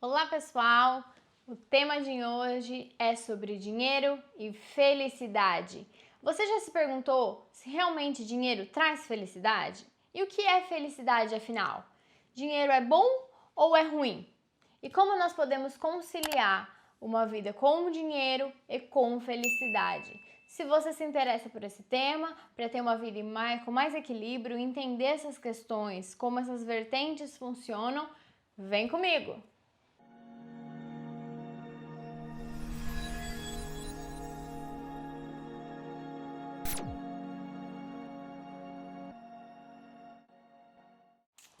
Olá pessoal, o tema de hoje é sobre dinheiro e felicidade. Você já se perguntou se realmente dinheiro traz felicidade? E o que é felicidade afinal? Dinheiro é bom ou é ruim? E como nós podemos conciliar uma vida com dinheiro e com felicidade? Se você se interessa por esse tema, para ter uma vida com mais equilíbrio, entender essas questões, como essas vertentes funcionam, vem comigo!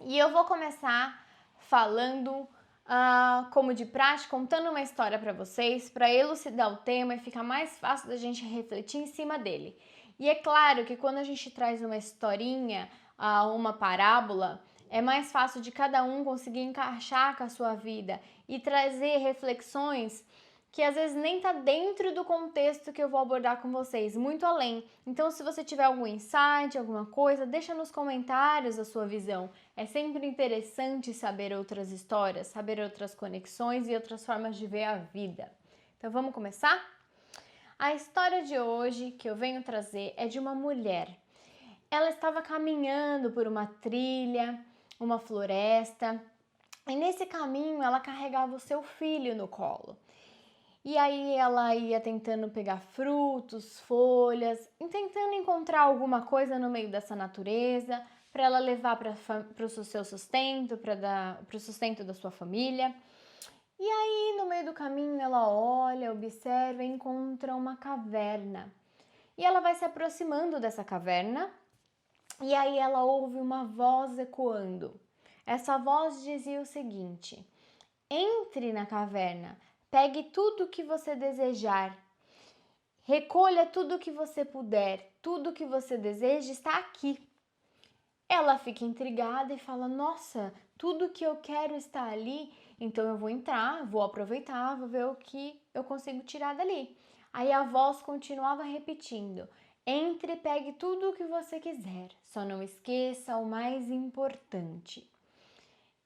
E eu vou começar falando, como de prática, contando uma história para vocês, para elucidar o tema e ficar mais fácil da gente refletir em cima dele. E é claro que quando a gente traz uma historinha, uma parábola, é mais fácil de cada um conseguir encaixar com a sua vida e trazer reflexões que às vezes nem tá dentro do contexto que eu vou abordar com vocês, muito além. Então, se você tiver algum insight, alguma coisa, deixa nos comentários a sua visão. É sempre interessante saber outras histórias, saber outras conexões e outras formas de ver a vida. Então, vamos começar? A história de hoje que eu venho trazer é de uma mulher. Ela estava caminhando por uma trilha, uma floresta, e nesse caminho ela carregava o seu filho no colo. E aí ela ia tentando pegar frutos, folhas, e tentando encontrar alguma coisa no meio dessa natureza para ela levar para o seu sustento, para o sustento da sua família. E aí no meio do caminho ela olha, observa e encontra uma caverna. E ela vai se aproximando dessa caverna e aí ela ouve uma voz ecoando. Essa voz dizia o seguinte: entre na caverna, pegue tudo o que você desejar, recolha tudo o que você puder, tudo o que você deseja está aqui. Ela fica intrigada e fala: nossa, tudo que eu quero está ali, então eu vou entrar, vou aproveitar, vou ver o que eu consigo tirar dali. Aí a voz continuava repetindo: entre e pegue tudo o que você quiser, só não esqueça o mais importante.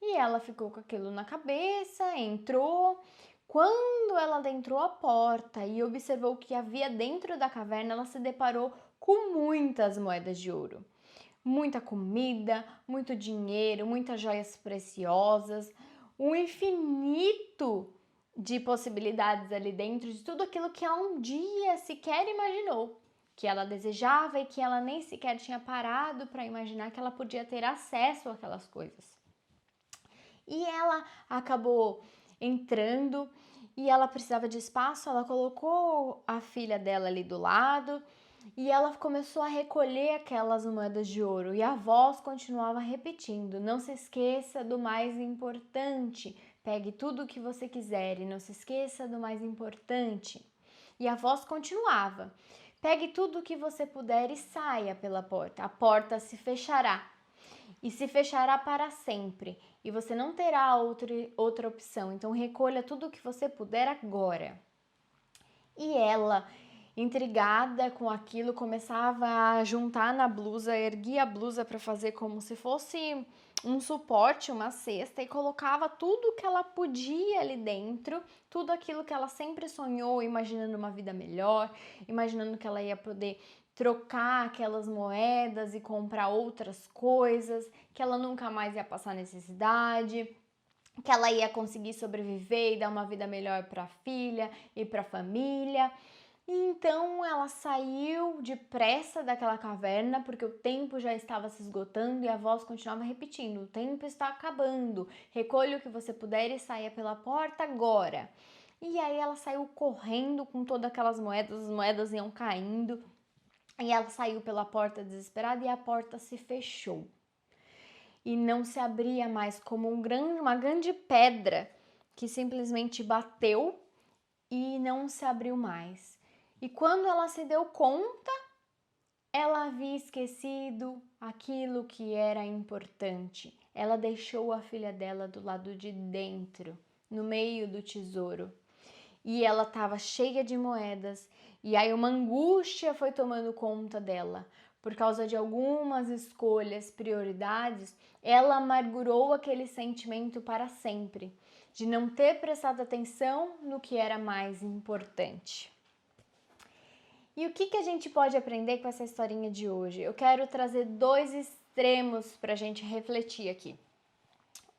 E ela ficou com aquilo na cabeça, entrou. Quando ela adentrou a porta e observou o que havia dentro da caverna, ela se deparou com muitas moedas de ouro. Muita comida, muito dinheiro, muitas joias preciosas, um infinito de possibilidades ali dentro de tudo aquilo que ela um dia sequer imaginou, que ela desejava e que ela nem sequer tinha parado para imaginar que ela podia ter acesso àquelas coisas. E ela acabou entrando e ela precisava de espaço, ela colocou a filha dela ali do lado e ela começou a recolher aquelas moedas de ouro e a voz continuava repetindo: não se esqueça do mais importante, pegue tudo o que você quiser e não se esqueça do mais importante. E a voz continuava: pegue tudo o que você puder e saia pela porta, a porta se fechará. E se fechará para sempre, e você não terá outra opção. Então recolha tudo o que você puder agora. E ela, intrigada com aquilo, começava a juntar na blusa, erguia a blusa para fazer como se fosse um suporte, uma cesta, e colocava tudo que ela podia ali dentro, tudo aquilo que ela sempre sonhou, imaginando uma vida melhor, imaginando que ela ia poder trocar aquelas moedas e comprar outras coisas, que ela nunca mais ia passar necessidade, que ela ia conseguir sobreviver e dar uma vida melhor para a filha e para a família. E então ela saiu depressa daquela caverna, porque o tempo já estava se esgotando e a voz continuava repetindo: o tempo está acabando, recolha o que você puder e saia pela porta agora. E aí ela saiu correndo com todas aquelas moedas, as moedas iam caindo, e ela saiu pela porta desesperada e a porta se fechou. E não se abria mais, como uma grande pedra que simplesmente bateu e não se abriu mais. E quando ela se deu conta, ela havia esquecido aquilo que era importante. Ela deixou a filha dela do lado de dentro, no meio do tesouro. E ela estava cheia de moedas. E aí uma angústia foi tomando conta dela. por causa de algumas escolhas, prioridades, ela amargurou aquele sentimento para sempre, de não ter prestado atenção no que era mais importante. E o que a gente pode aprender com essa historinha de hoje? Eu quero trazer 2 extremos para a gente refletir aqui.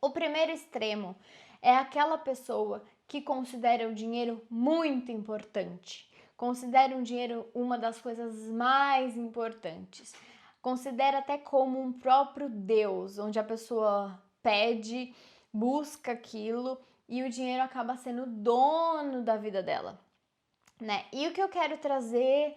O primeiro extremo é aquela pessoa que considera o dinheiro muito importante, considera o dinheiro uma das coisas mais importantes, considera até como um próprio Deus, onde a pessoa pede, busca aquilo e o dinheiro acaba sendo dono da vida dela, né? E o que eu quero trazer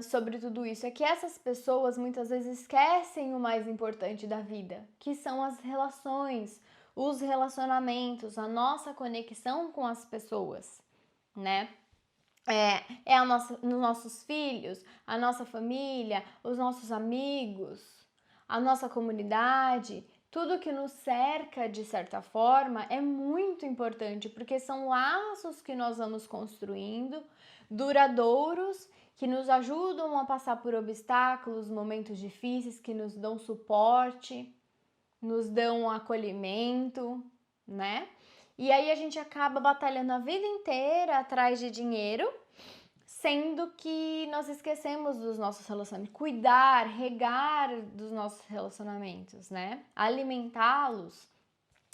sobre tudo isso é que essas pessoas muitas vezes esquecem o mais importante da vida, que são as relações, os relacionamentos, a nossa conexão com as pessoas, né? Os nossos filhos, a nossa família, os nossos amigos, a nossa comunidade, tudo que nos cerca de certa forma é muito importante, porque são laços que nós vamos construindo, duradouros, que nos ajudam a passar por obstáculos, momentos difíceis, que nos dão suporte, nos dão acolhimento, né? E aí a gente acaba batalhando a vida inteira atrás de dinheiro, sendo que nós esquecemos dos nossos relacionamentos, cuidar, regar dos nossos relacionamentos, né? Alimentá-los.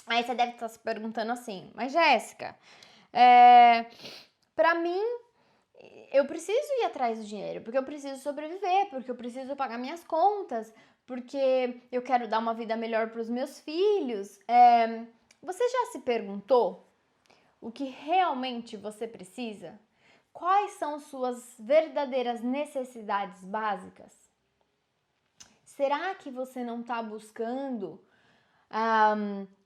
Aí você deve estar se perguntando assim, mas Jéssica, pra mim, eu preciso ir atrás do dinheiro, porque eu preciso sobreviver, porque eu preciso pagar minhas contas, porque eu quero dar uma vida melhor para os meus filhos. Você já se perguntou o que realmente você precisa? Quais são suas verdadeiras necessidades básicas? Será que você não está buscando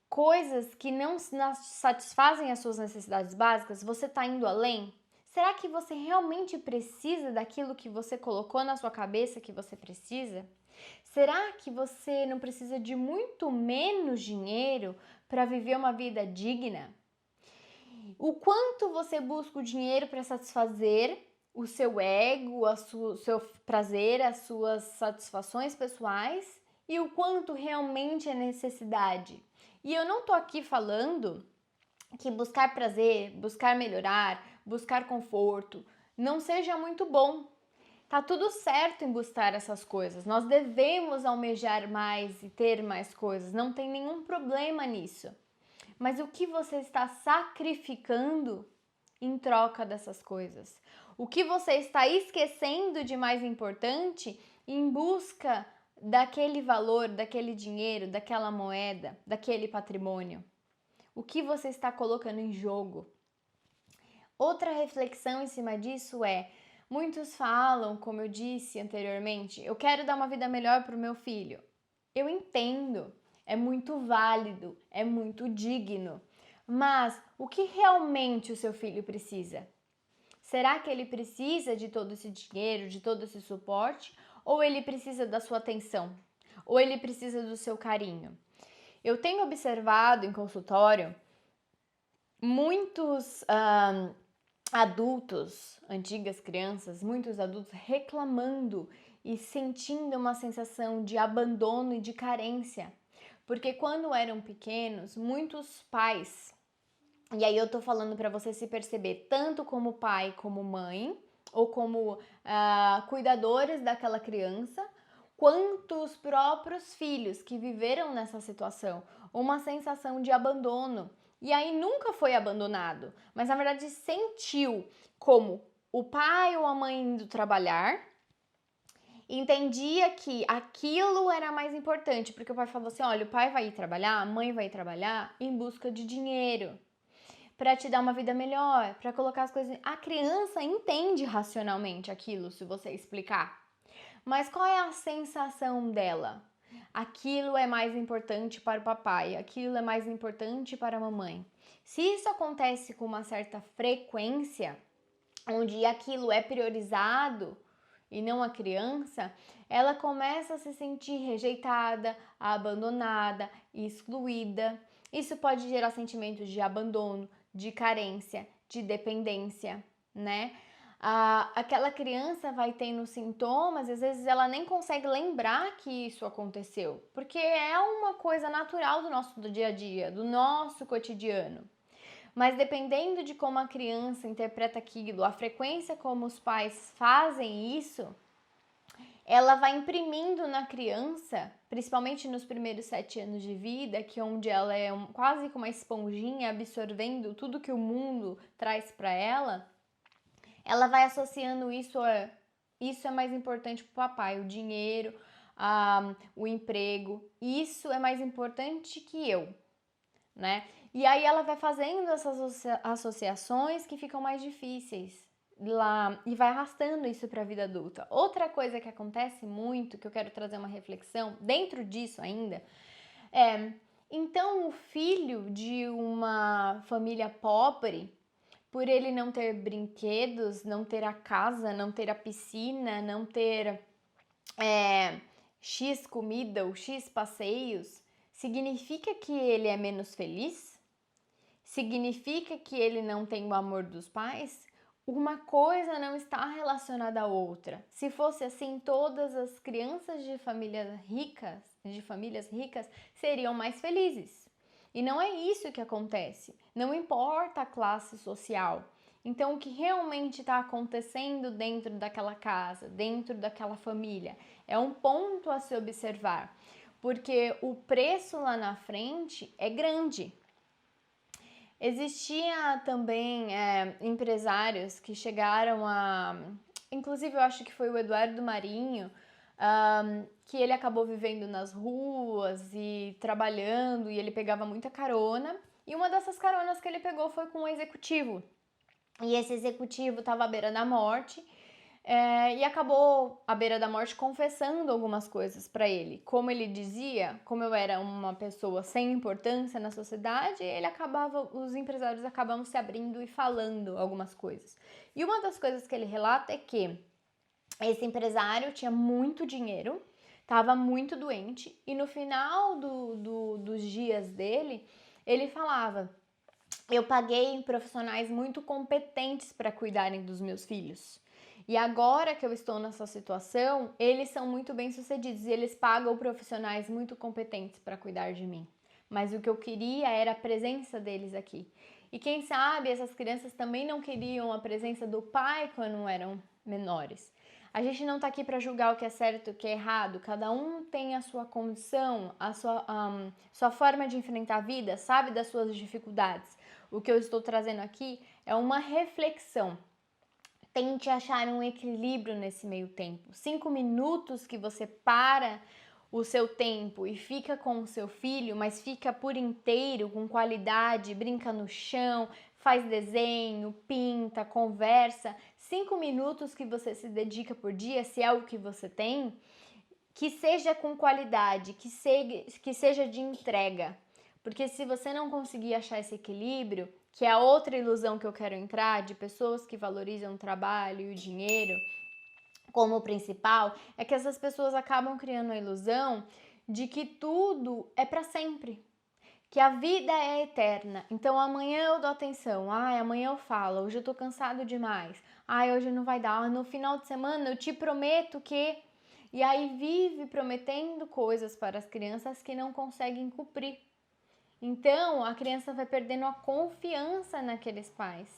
coisas que não satisfazem as suas necessidades básicas? Você está indo além? Será que você realmente precisa daquilo que você colocou na sua cabeça que você precisa? Será que você não precisa de muito menos dinheiro para viver uma vida digna? O quanto você busca o dinheiro para satisfazer o seu ego, o seu prazer, as suas satisfações pessoais e o quanto realmente é necessidade. E eu não tô aqui falando que buscar prazer, buscar melhorar, buscar conforto não seja muito bom. Tá tudo certo em buscar essas coisas. Nós devemos almejar mais e ter mais coisas. Não tem nenhum problema nisso. Mas o que você está sacrificando em troca dessas coisas? O que você está esquecendo de mais importante em busca daquele valor, daquele dinheiro, daquela moeda, daquele patrimônio? O que você está colocando em jogo? Outra reflexão em cima disso é: muitos falam, como eu disse anteriormente, eu quero dar uma vida melhor para o meu filho. Eu entendo, é muito válido, é muito digno. Mas o que realmente o seu filho precisa? Será que ele precisa de todo esse dinheiro, de todo esse suporte? Ou ele precisa da sua atenção? Ou ele precisa do seu carinho? Eu tenho observado em consultório muitos adultos, antigas crianças, muitos adultos reclamando e sentindo uma sensação de abandono e de carência. Porque quando eram pequenos, muitos pais, e aí eu tô falando para você se perceber tanto como pai como mãe, ou como cuidadores daquela criança, quanto os próprios filhos que viveram nessa situação, uma sensação de abandono. E aí nunca foi abandonado, mas na verdade sentiu como o pai ou a mãe indo trabalhar, entendia que aquilo era mais importante, porque o pai falou assim: olha, o pai vai ir trabalhar, a mãe vai ir trabalhar em busca de dinheiro, para te dar uma vida melhor, para colocar as coisas. A criança entende racionalmente aquilo, se você explicar. Mas qual é a sensação dela? Aquilo é mais importante para o papai, aquilo é mais importante para a mamãe. Se isso acontece com uma certa frequência, onde aquilo é priorizado e não a criança, ela começa a se sentir rejeitada, abandonada, excluída. Isso pode gerar sentimentos de abandono, de carência, de dependência, né? aquela criança vai tendo sintomas, às vezes ela nem consegue lembrar que isso aconteceu, porque é uma coisa natural do dia a dia, do nosso cotidiano. Mas dependendo de como a criança interpreta aquilo, a frequência como os pais fazem isso, ela vai imprimindo na criança, principalmente nos primeiros 7 anos de vida, que é onde ela é quase como uma esponjinha absorvendo tudo que o mundo traz para ela vai associando isso é mais importante para o papai, o dinheiro, o emprego, isso é mais importante que eu, né? E aí ela vai fazendo essas associações que ficam mais difíceis lá e vai arrastando isso para a vida adulta. Outra coisa que acontece muito, que eu quero trazer uma reflexão dentro disso ainda, então o filho de uma família pobre, por ele não ter brinquedos, não ter a casa, não ter a piscina, não ter X comida ou X passeios, significa que ele é menos feliz? Significa que ele não tem o amor dos pais? Uma coisa não está relacionada à outra. Se fosse assim, todas as crianças de famílias ricas seriam mais felizes. E não é isso que acontece. Não importa a classe social. Então, o que realmente está acontecendo dentro daquela casa, dentro daquela família, é um ponto a se observar, porque o preço lá na frente é grande. Existia também empresários que chegaram inclusive eu acho que foi o Eduardo Marinho, que ele acabou vivendo nas ruas e trabalhando, e ele pegava muita carona, e uma dessas caronas que ele pegou foi com um executivo, e esse executivo estava à beira da morte, e acabou à beira da morte confessando algumas coisas para ele. Como ele dizia, como eu era uma pessoa sem importância na sociedade, os empresários acabam se abrindo e falando algumas coisas. E uma das coisas que ele relata é que esse empresário tinha muito dinheiro, estava muito doente, e no final dos dias dele, ele falava: eu paguei profissionais muito competentes para cuidarem dos meus filhos. E agora que eu estou nessa situação, eles são muito bem-sucedidos e eles pagam profissionais muito competentes para cuidar de mim. Mas o que eu queria era a presença deles aqui. E quem sabe essas crianças também não queriam a presença do pai quando eram menores. A gente não está aqui para julgar o que é certo e o que é errado. Cada um tem a sua condição, a sua forma de enfrentar a vida, sabe das suas dificuldades. O que eu estou trazendo aqui é uma reflexão. Tente achar um equilíbrio nesse meio tempo. 5 minutos que você para o seu tempo e fica com o seu filho, mas fica por inteiro, com qualidade, brinca no chão, faz desenho, pinta, conversa. 5 minutos que você se dedica por dia, se é o que você tem, que seja com qualidade, que seja de entrega. Porque se você não conseguir achar esse equilíbrio, que é a outra ilusão que eu quero entrar, de pessoas que valorizam o trabalho e o dinheiro como principal, é que essas pessoas acabam criando a ilusão de que tudo é para sempre, que a vida é eterna. Então amanhã eu dou atenção, amanhã eu falo, hoje eu tô cansado demais, hoje não vai dar, no final de semana eu te prometo que... E aí vive prometendo coisas para as crianças que não conseguem cumprir. Então, a criança vai perdendo a confiança naqueles pais,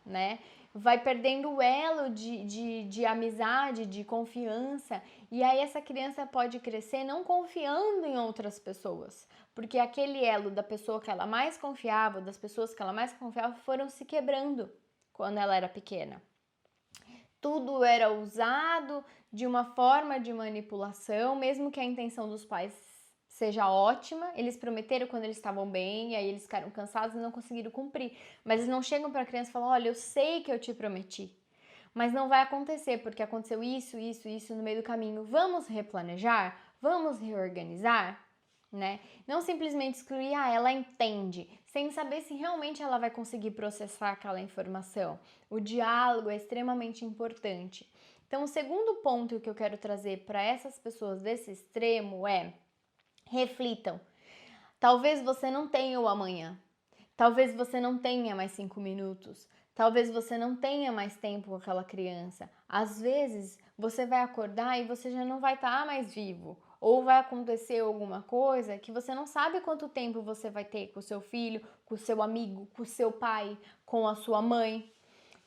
né? Vai perdendo o elo de amizade, de confiança. E aí essa criança pode crescer não confiando em outras pessoas. Porque aquele elo da pessoa que ela mais confiava, das pessoas que ela mais confiava, foram se quebrando quando ela era pequena. Tudo era usado de uma forma de manipulação, mesmo que a intenção dos pais seja ótima, eles prometeram quando eles estavam bem, e aí eles ficaram cansados e não conseguiram cumprir. Mas eles não chegam para a criança e falam: olha, eu sei que eu te prometi, mas não vai acontecer porque aconteceu isso no meio do caminho. Vamos replanejar? Vamos reorganizar? Né? Não simplesmente excluir, ela entende, sem saber se realmente ela vai conseguir processar aquela informação. O diálogo é extremamente importante. Então, o segundo ponto que eu quero trazer para essas pessoas desse extremo é: reflitam. Talvez você não tenha o amanhã. Talvez você não tenha mais 5 minutos. Talvez você não tenha mais tempo com aquela criança. Às vezes, você vai acordar e você já não vai estar mais vivo. Ou vai acontecer alguma coisa que você não sabe quanto tempo você vai ter com o seu filho, com o seu amigo, com o seu pai, com a sua mãe.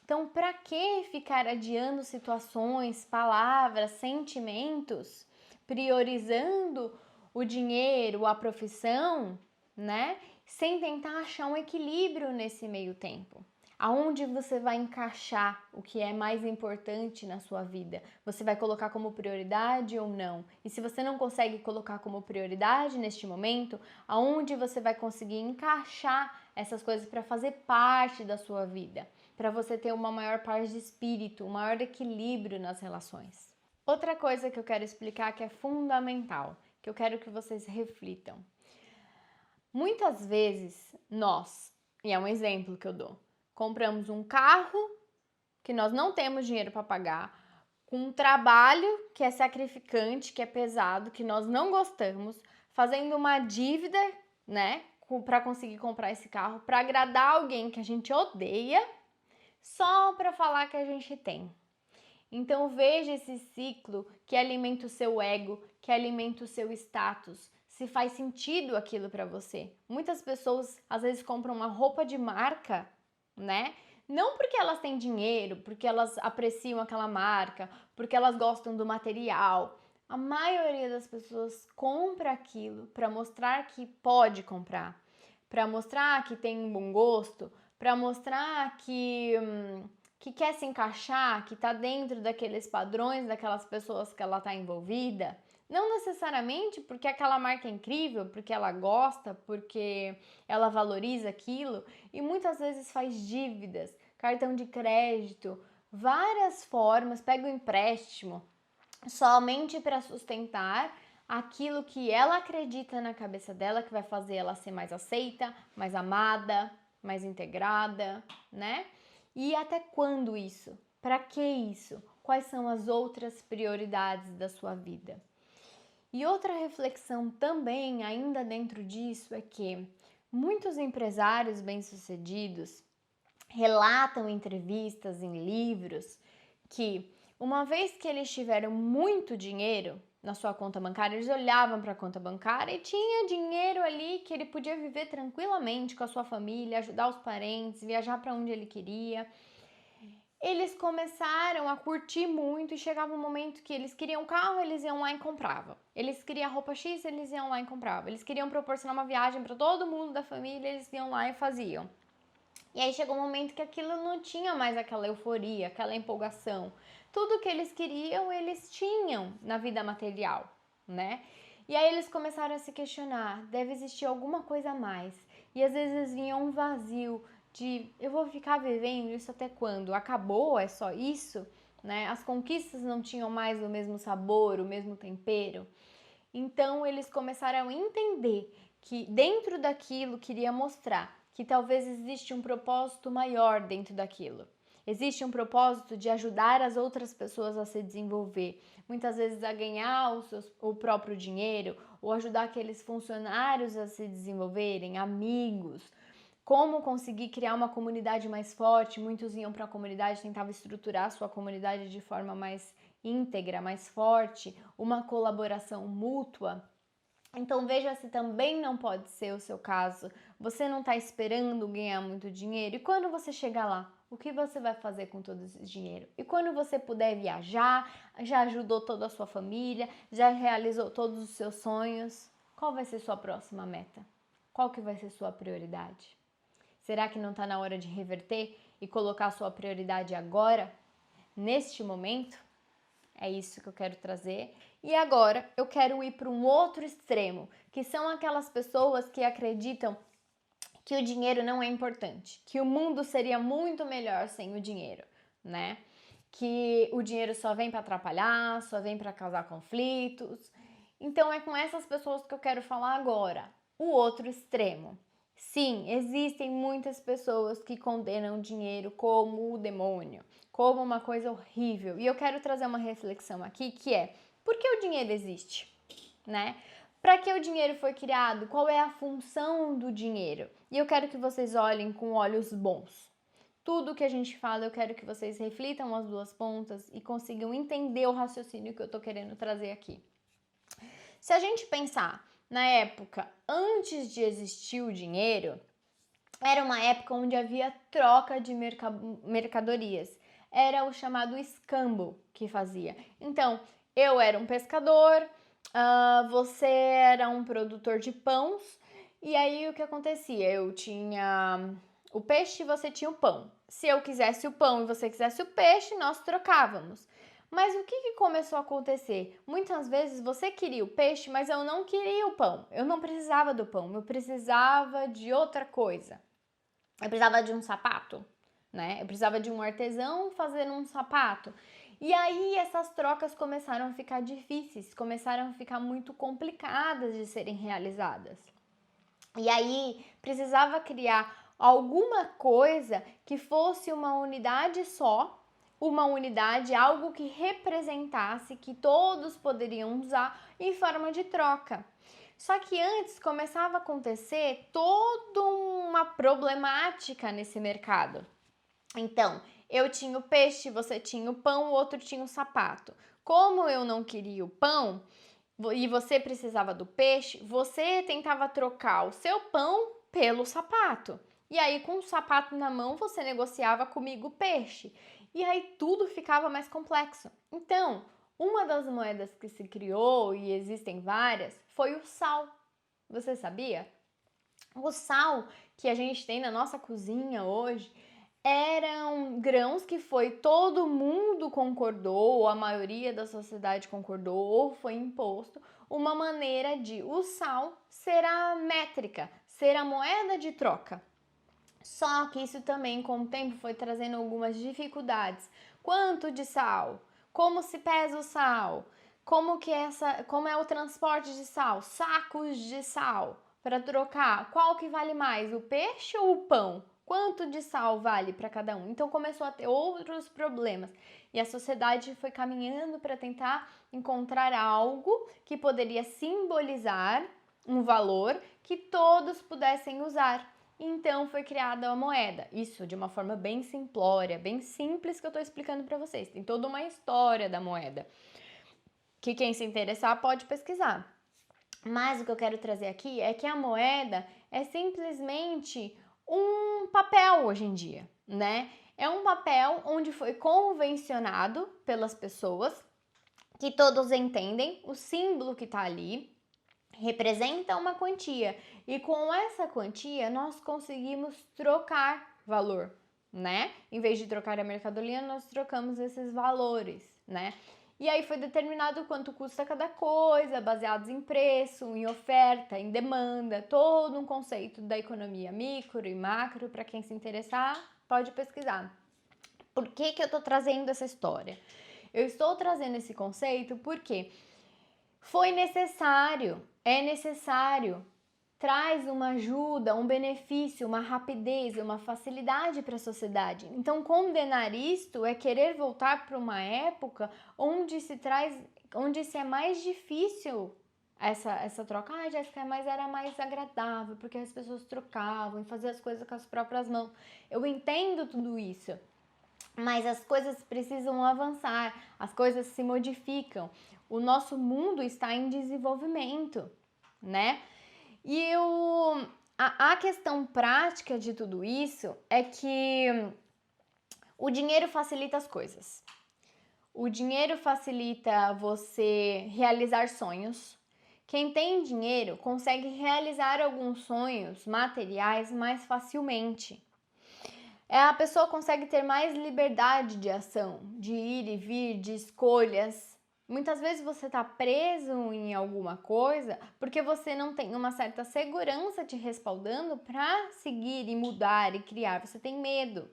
Então, para que ficar adiando situações, palavras, sentimentos, priorizando o dinheiro, a profissão, né? Sem tentar achar um equilíbrio nesse meio tempo. Aonde você vai encaixar o que é mais importante na sua vida? Você vai colocar como prioridade ou não? E se você não consegue colocar como prioridade neste momento, aonde você vai conseguir encaixar essas coisas para fazer parte da sua vida? Para você ter uma maior paz de espírito, um maior equilíbrio nas relações. Outra coisa que eu quero explicar que é fundamental, que eu quero que vocês reflitam. Muitas vezes nós, e é um exemplo que eu dou, compramos um carro que nós não temos dinheiro para pagar, com um trabalho que é sacrificante, que é pesado, que nós não gostamos, fazendo uma dívida, né, para conseguir comprar esse carro, para agradar alguém que a gente odeia, só para falar que a gente tem. Então veja esse ciclo que alimenta o seu ego, que alimenta o seu status, se faz sentido aquilo para você. Muitas pessoas às vezes compram uma roupa de marca, né? Não porque elas têm dinheiro, porque elas apreciam aquela marca, porque elas gostam do material. A maioria das pessoas compra aquilo para mostrar que pode comprar, para mostrar que tem um bom gosto, para mostrar que quer se encaixar, que está dentro daqueles padrões, daquelas pessoas que ela está envolvida. Não necessariamente porque aquela marca é incrível, porque ela gosta, porque ela valoriza aquilo e muitas vezes faz dívidas, cartão de crédito, várias formas, pega o empréstimo somente para sustentar aquilo que ela acredita na cabeça dela, que vai fazer ela ser mais aceita, mais amada, mais integrada, né? E até quando isso? Para que isso? Quais são as outras prioridades da sua vida? E outra reflexão também, ainda dentro disso, é que muitos empresários bem-sucedidos relatam em entrevistas, em livros, que uma vez que eles tiveram muito dinheiro na sua conta bancária, eles olhavam para a conta bancária e tinha dinheiro ali que ele podia viver tranquilamente com a sua família, ajudar os parentes, viajar para onde ele queria. Eles começaram a curtir muito e chegava um momento que eles queriam um carro, eles iam lá e compravam. Eles queriam roupa X, eles iam lá e compravam. Eles queriam proporcionar uma viagem para todo mundo da família, eles iam lá e faziam. E aí chegou um momento que aquilo não tinha mais aquela euforia, aquela empolgação. Tudo que eles queriam, eles tinham na vida material, né? E aí eles começaram a se questionar, deve existir alguma coisa a mais. E às vezes vinha um vazio de eu vou ficar vivendo isso até quando? Acabou? É só isso? Né? As conquistas não tinham mais o mesmo sabor, o mesmo tempero. Então eles começaram a entender que dentro daquilo queria mostrar que talvez existe um propósito maior dentro daquilo. Existe um propósito de ajudar as outras pessoas a se desenvolver, muitas vezes a ganhar o próprio dinheiro ou ajudar aqueles funcionários a se desenvolverem, amigos. Como conseguir criar uma comunidade mais forte? Muitos iam para a comunidade, tentavam estruturar a sua comunidade de forma mais íntegra, mais forte, uma colaboração mútua. Então veja se também não pode ser o seu caso. Você não está esperando ganhar muito dinheiro e quando você chegar lá, o que você vai fazer com todo esse dinheiro? E quando você puder viajar, já ajudou toda a sua família, já realizou todos os seus sonhos, qual vai ser sua próxima meta? Qual que vai ser sua prioridade? Será que não está na hora de reverter e colocar sua prioridade agora, neste momento? É isso que eu quero trazer. E agora eu quero ir para um outro extremo, que são aquelas pessoas que acreditam que o dinheiro não é importante, que o mundo seria muito melhor sem o dinheiro, né? Que o dinheiro só vem para atrapalhar, só vem para causar conflitos. Então é com essas pessoas que eu quero falar agora. O outro extremo. Sim, existem muitas pessoas que condenam o dinheiro como o demônio, como uma coisa horrível. E eu quero trazer uma reflexão aqui que é: por que o dinheiro existe, né? Para que o dinheiro foi criado? Qual é a função do dinheiro? E eu quero que vocês olhem com olhos bons. Tudo que a gente fala, eu quero que vocês reflitam as duas pontas e consigam entender o raciocínio que eu tô querendo trazer aqui. Se a gente pensar na época antes de existir o dinheiro, era uma época onde havia troca de mercadorias. Era o chamado escambo que fazia. Então, eu era um pescador, você era um produtor de pães, e aí o que acontecia? Eu tinha o peixe e você tinha o pão. Se eu quisesse o pão e você quisesse o peixe, nós trocávamos. Mas o que começou a acontecer? Muitas vezes você queria o peixe, mas eu não queria o pão. Eu não precisava do pão, eu precisava de outra coisa. Eu precisava de um sapato, né? Eu precisava de um artesão fazendo um sapato. E aí essas trocas começaram a ficar difíceis, começaram a ficar muito complicadas de serem realizadas. E aí precisava criar alguma coisa que fosse uma unidade só, uma unidade, algo que representasse, que todos poderiam usar em forma de troca. Só que antes começava a acontecer toda uma problemática nesse mercado. Então, eu tinha o peixe, você tinha o pão, o outro tinha o sapato. Como eu não queria o pão e você precisava do peixe, você tentava trocar o seu pão pelo sapato. E aí, com o sapato na mão, você negociava comigo o peixe. E aí tudo ficava mais complexo. Então, uma das moedas que se criou, e existem várias, foi o sal. Você sabia? O sal que a gente tem na nossa cozinha hoje eram grãos que foi todo mundo concordou, ou a maioria da sociedade concordou, ou foi imposto uma maneira de o sal ser a métrica, ser a moeda de troca. Só que isso também, com o tempo, foi trazendo algumas dificuldades. Quanto de sal? Como se pesa o sal? Como é o transporte de sal? Sacos de sal para trocar. Qual que vale mais, o peixe ou o pão? Quanto de sal vale para cada um? Então começou a ter outros problemas e a sociedade foi caminhando para tentar encontrar algo que poderia simbolizar um valor que todos pudessem usar. Então foi criada a moeda. Isso de uma forma bem simplória, bem simples que eu estou explicando para vocês. Tem toda uma história da moeda que quem se interessar pode pesquisar. Mas o que eu quero trazer aqui é que a moeda é simplesmente um papel hoje em dia, né? É um papel onde foi convencionado pelas pessoas, que todos entendem, o símbolo que tá ali representa uma quantia e com essa quantia nós conseguimos trocar valor, né? Em vez de trocar a mercadoria, nós trocamos esses valores, né? E aí foi determinado quanto custa cada coisa, baseados em preço, em oferta, em demanda, todo um conceito da economia micro e macro, para quem se interessar, pode pesquisar. Por que eu tô trazendo essa história? Eu estou trazendo esse conceito porque foi necessário, é necessário, traz uma ajuda, um benefício, uma rapidez, uma facilidade para a sociedade. Então, condenar isto é querer voltar para uma época onde se é mais difícil essa troca. Ah, Jéssica, mas era mais agradável, porque as pessoas trocavam e faziam as coisas com as próprias mãos. Eu entendo tudo isso. Mas as coisas precisam avançar, as coisas se modificam. O nosso mundo está em desenvolvimento, né? E a questão prática de tudo isso é que o dinheiro facilita as coisas. O dinheiro facilita você realizar sonhos. Quem tem dinheiro consegue realizar alguns sonhos materiais mais facilmente. A pessoa consegue ter mais liberdade de ação, de ir e vir, de escolhas. Muitas vezes você está preso em alguma coisa porque você não tem uma certa segurança te respaldando para seguir e mudar e criar. Você tem medo.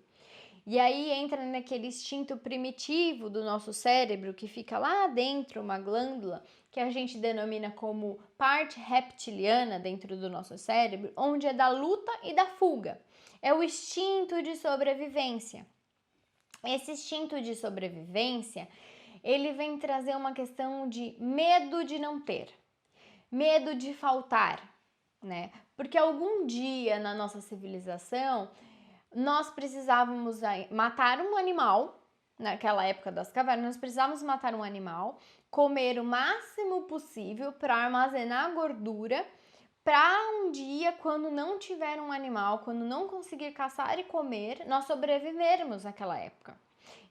E aí entra naquele instinto primitivo do nosso cérebro que fica lá dentro, uma glândula que a gente denomina como parte reptiliana dentro do nosso cérebro, onde é da luta e da fuga. É o instinto de sobrevivência. Esse instinto de sobrevivência, ele vem trazer uma questão de medo de não ter. Medo de faltar, né? Porque algum dia na nossa civilização nós precisávamos matar um animal, naquela época das cavernas, nós precisávamos matar um animal, comer o máximo possível para armazenar gordura, para um dia, quando não tiver um animal, quando não conseguir caçar e comer, nós sobrevivermos naquela época.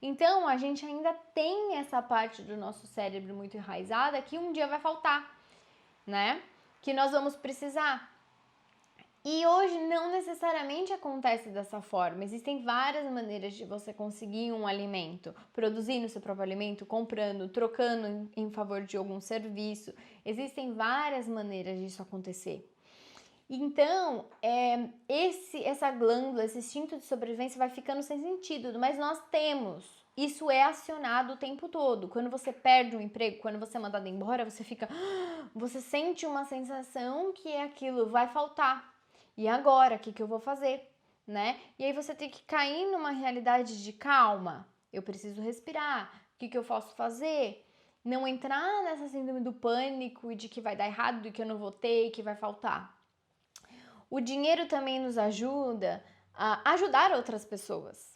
Então, a gente ainda tem essa parte do nosso cérebro muito enraizada que um dia vai faltar, né? Que nós vamos precisar. E hoje não necessariamente acontece dessa forma. Existem várias maneiras de você conseguir um alimento, produzindo seu próprio alimento, comprando, trocando em favor de algum serviço. Existem várias maneiras disso acontecer. Então, essa glândula, esse instinto de sobrevivência vai ficando sem sentido, mas nós temos. Isso é acionado o tempo todo. Quando você perde um emprego, quando você é mandado embora, você sente uma sensação que aquilo vai faltar. E agora, o que eu vou fazer, né? E aí você tem que cair numa realidade de calma. Eu preciso respirar. O que eu posso fazer? Não entrar nessa síndrome do pânico e de que vai dar errado, de que eu não vou ter e que vai faltar. O dinheiro também nos ajuda a ajudar outras pessoas.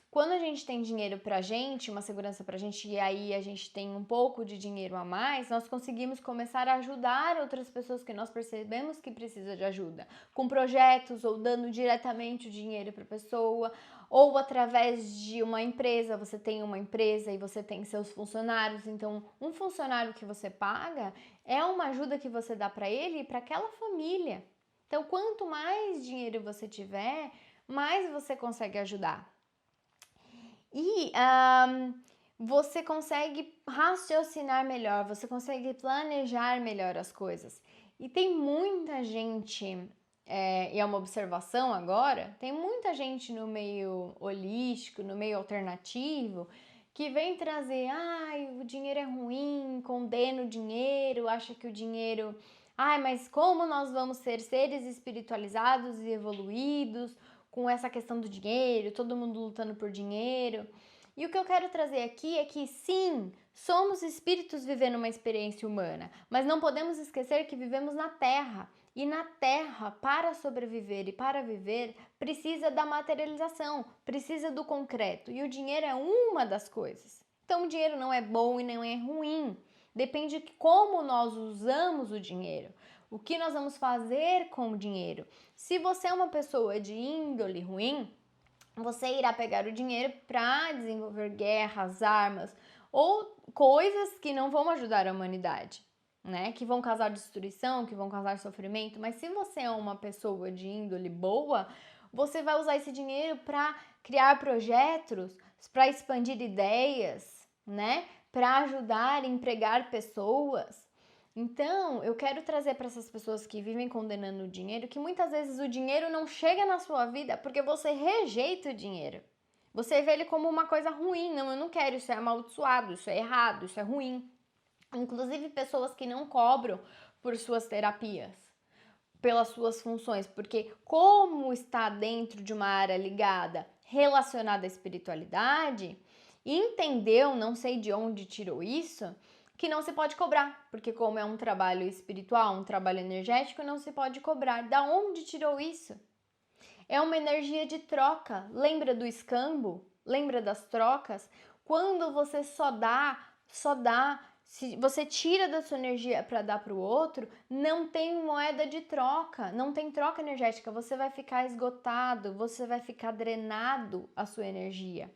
Quando a gente tem dinheiro pra gente, uma segurança pra gente, e aí a gente tem um pouco de dinheiro a mais, nós conseguimos começar a ajudar outras pessoas que nós percebemos que precisa de ajuda, com projetos ou dando diretamente o dinheiro para a pessoa, ou através de uma empresa. Você tem uma empresa e você tem seus funcionários, então um funcionário que você paga é uma ajuda que você dá para ele e para aquela família. Então, quanto mais dinheiro você tiver, mais você consegue ajudar. E você consegue raciocinar melhor, você consegue planejar melhor as coisas. E tem muita gente, e é uma observação agora, tem muita gente no meio holístico, no meio alternativo, que vem trazer, o dinheiro é ruim, condena o dinheiro, acha que o dinheiro... mas como nós vamos ser seres espiritualizados e evoluídos com essa questão do dinheiro, todo mundo lutando por dinheiro. E o que eu quero trazer aqui é que sim, somos espíritos vivendo uma experiência humana, mas não podemos esquecer que vivemos na Terra. E na Terra, para sobreviver e para viver, precisa da materialização, precisa do concreto. E o dinheiro é uma das coisas. Então o dinheiro não é bom e não é ruim. Depende de como nós usamos o dinheiro. O que nós vamos fazer com o dinheiro? Se você é uma pessoa de índole ruim, você irá pegar o dinheiro para desenvolver guerras, armas ou coisas que não vão ajudar a humanidade, né? Que vão causar destruição, que vão causar sofrimento. Mas se você é uma pessoa de índole boa, você vai usar esse dinheiro para criar projetos, para expandir ideias, né? Para ajudar a empregar pessoas. Então, eu quero trazer para essas pessoas que vivem condenando o dinheiro que muitas vezes o dinheiro não chega na sua vida porque você rejeita o dinheiro. Você vê ele como uma coisa ruim. Não, eu não quero, isso é amaldiçoado, isso é errado, isso é ruim. Inclusive pessoas que não cobram por suas terapias, pelas suas funções, porque como está dentro de uma área ligada, relacionada à espiritualidade, entendeu, não sei de onde tirou isso, que não se pode cobrar, porque como é um trabalho espiritual, um trabalho energético, não se pode cobrar. Da onde tirou isso? É uma energia de troca. Lembra do escambo? Lembra das trocas? Quando você só dá, se você tira da sua energia para dar para o outro, não tem moeda de troca, não tem troca energética, você vai ficar esgotado, você vai ficar drenado a sua energia.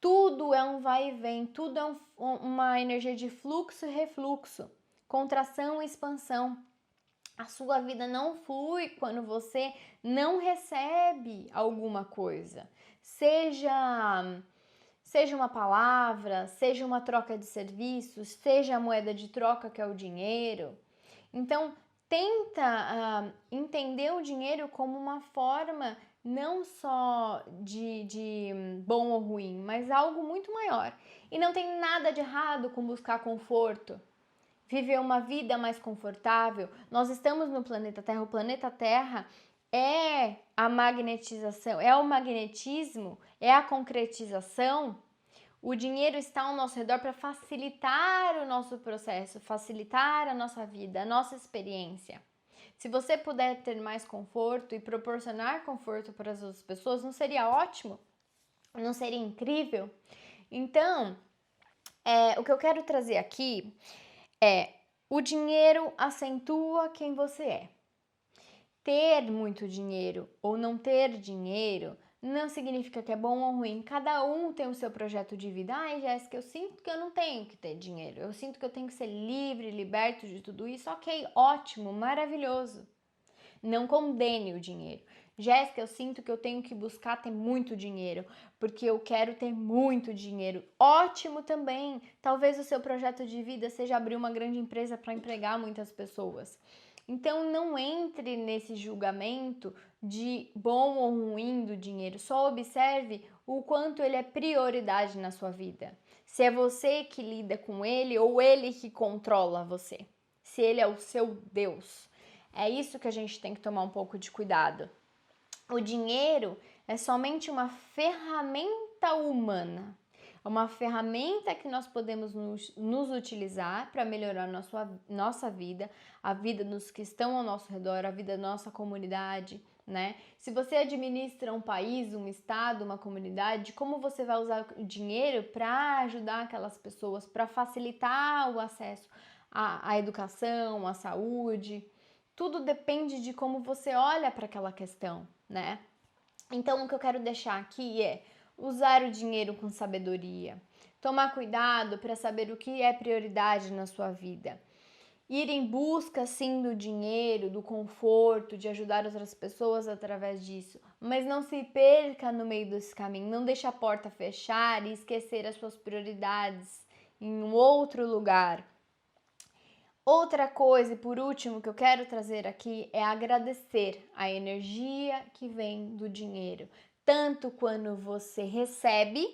Tudo é um vai e vem, tudo é uma energia de fluxo e refluxo, contração e expansão. A sua vida não flui quando você não recebe alguma coisa. Seja uma palavra, seja uma troca de serviços, seja a moeda de troca que é o dinheiro. Então, tenta entender o dinheiro como uma forma não só de bom ou ruim, mas algo muito maior. E não tem nada de errado com buscar conforto, viver uma vida mais confortável. Nós estamos no planeta Terra, o planeta Terra é a magnetização, é o magnetismo, é a concretização. O dinheiro está ao nosso redor para facilitar o nosso processo, facilitar a nossa vida, a nossa experiência. Se você puder ter mais conforto e proporcionar conforto para as outras pessoas, não seria ótimo? Não seria incrível? Então, o que eu quero trazer aqui é: o dinheiro acentua quem você é. Ter muito dinheiro ou não ter dinheiro não significa que é bom ou ruim. Cada um tem o seu projeto de vida. Ai, Jéssica, eu sinto que eu não tenho que ter dinheiro. Eu sinto que eu tenho que ser livre, liberto de tudo isso. Ok, ótimo, maravilhoso. Não condene o dinheiro. Jéssica, eu sinto que eu tenho que buscar ter muito dinheiro, porque eu quero ter muito dinheiro. Ótimo também. Talvez o seu projeto de vida seja abrir uma grande empresa para empregar muitas pessoas. Então não entre nesse julgamento de bom ou ruim do dinheiro. Só observe o quanto ele é prioridade na sua vida. Se é você que lida com ele ou ele que controla você. Se ele é o seu Deus. É isso que a gente tem que tomar um pouco de cuidado. O dinheiro é somente uma ferramenta humana. É uma ferramenta que nós podemos nos utilizar para melhorar nossa vida, a vida dos que estão ao nosso redor, a vida da nossa comunidade, né? Se você administra um país, um estado, uma comunidade, como você vai usar o dinheiro para ajudar aquelas pessoas, para facilitar o acesso à educação, à saúde? Tudo depende de como você olha para aquela questão, né? Então, o que eu quero deixar aqui é usar o dinheiro com sabedoria, tomar cuidado para saber o que é prioridade na sua vida, ir em busca sim do dinheiro, do conforto, de ajudar outras pessoas através disso, mas não se perca no meio desse caminho, não deixe a porta fechar e esquecer as suas prioridades em um outro lugar. Outra coisa, e por último, que eu quero trazer aqui é agradecer a energia que vem do dinheiro. Tanto quando você recebe,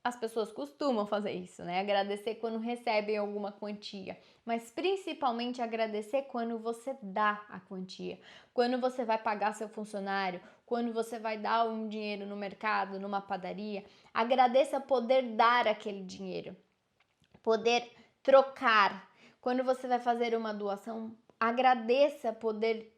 as pessoas costumam fazer isso, né? Agradecer quando recebem alguma quantia, mas principalmente agradecer quando você dá a quantia. Quando você vai pagar seu funcionário, quando você vai dar um dinheiro no mercado, numa padaria, agradeça poder dar aquele dinheiro, poder trocar. Quando você vai fazer uma doação, agradeça poder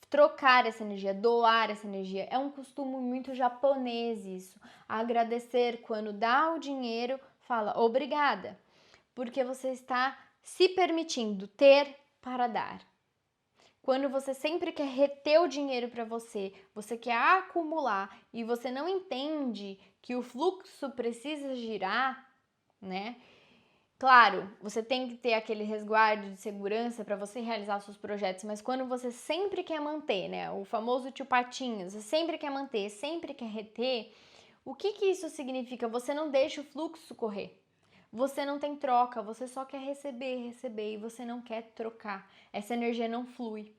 trocar essa energia, doar essa energia. É um costume muito japonês isso. Agradecer quando dá o dinheiro, fala obrigada, porque você está se permitindo ter para dar. Quando você sempre quer reter o dinheiro para você, você quer acumular e você não entende que o fluxo precisa girar, né? Claro, você tem que ter aquele resguardo de segurança para você realizar seus projetos, mas quando você sempre quer manter, né, o famoso tio Patinhas, você sempre quer manter, sempre quer reter, o que isso significa? Você não deixa o fluxo correr. Você não tem troca, você só quer receber e você não quer trocar. Essa energia não flui,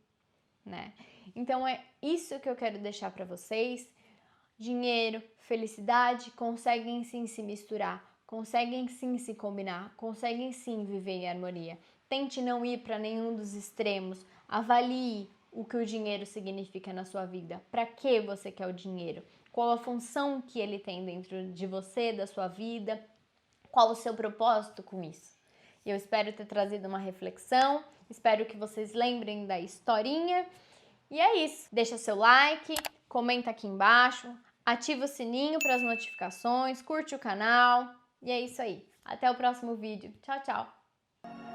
né? Então é isso que eu quero deixar para vocês. Dinheiro, felicidade conseguem sim se misturar. Conseguem sim se combinar, conseguem sim viver em harmonia. Tente não ir para nenhum dos extremos. Avalie o que o dinheiro significa na sua vida. Para que você quer o dinheiro? Qual a função que ele tem dentro de você, da sua vida? Qual o seu propósito com isso? Eu espero ter trazido uma reflexão. Espero que vocês lembrem da historinha. E é isso. Deixa seu like, comenta aqui embaixo, ativa o sininho para as notificações, curte o canal. E é isso aí. Até o próximo vídeo. Tchau, tchau!